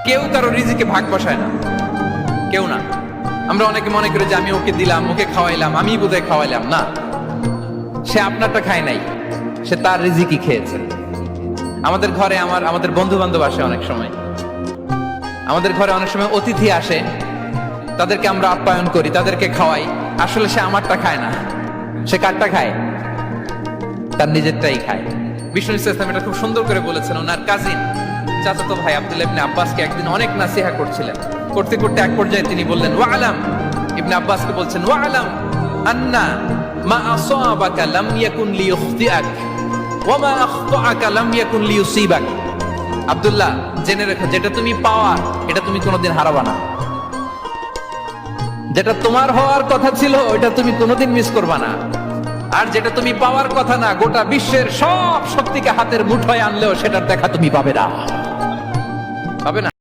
কেউ কারো রিজিকে ভাগ বসায় না, কেউ না। আমরা অনেকে মনে করি যে আমি ওকে দিলাম, ওকে খাওয়াইলাম, আমি বোধহয় খাওয়াইলাম। না, সে আপনারটা খায় নাই, সে তার রিজিকই খেয়েছে। আমাদের ঘরে আমাদের বন্ধু বান্ধব আসে অনেক সময়, আমাদের ঘরে অনেক সময় অতিথি আসে, তাদেরকে আমরা আপ্যায়ন করি, তাদেরকে খাওয়াই। আসলে সে আমারটা খায় না, সে কারটা খায়? তার নিজেরটাই খায়। বিষ্ণু ইসলাম এটা খুব সুন্দর করে বলেছেন। ওনার কাজিন চাচাতো ভাই আব্দুল্লাহ ইবনে আব্বাসকে একদিন অনেক নাসিহা করছিলেন। করতে করতে এক পর্যায়ে তিনি বললেন, ওয়া আলাম, ইবনে আব্বাসকে বলছেন, ওয়া আলাম আন্না মা আসাবাকা লাম ইয়াকুন লিইখতিআক ওয়া মা আখতাআকা লাম ইয়াকুন লিইউসিবাক। আব্দুল্লাহ, জেনে রেখো, যেটা তুমি পাওয়ার এটা তুমি কোনোদিন হারাবা না। যেটা তোমার হওয়ার কথা ছিল ওইটা তুমি কোনোদিন মিস করবা না। আর যেটা তুমি পাওয়ার কথা না, গোটা বিশ্বের সব শক্তিকে হাতের মুঠোয় আনলেও সেটার দেখা তুমি পাবে না, পাবে না।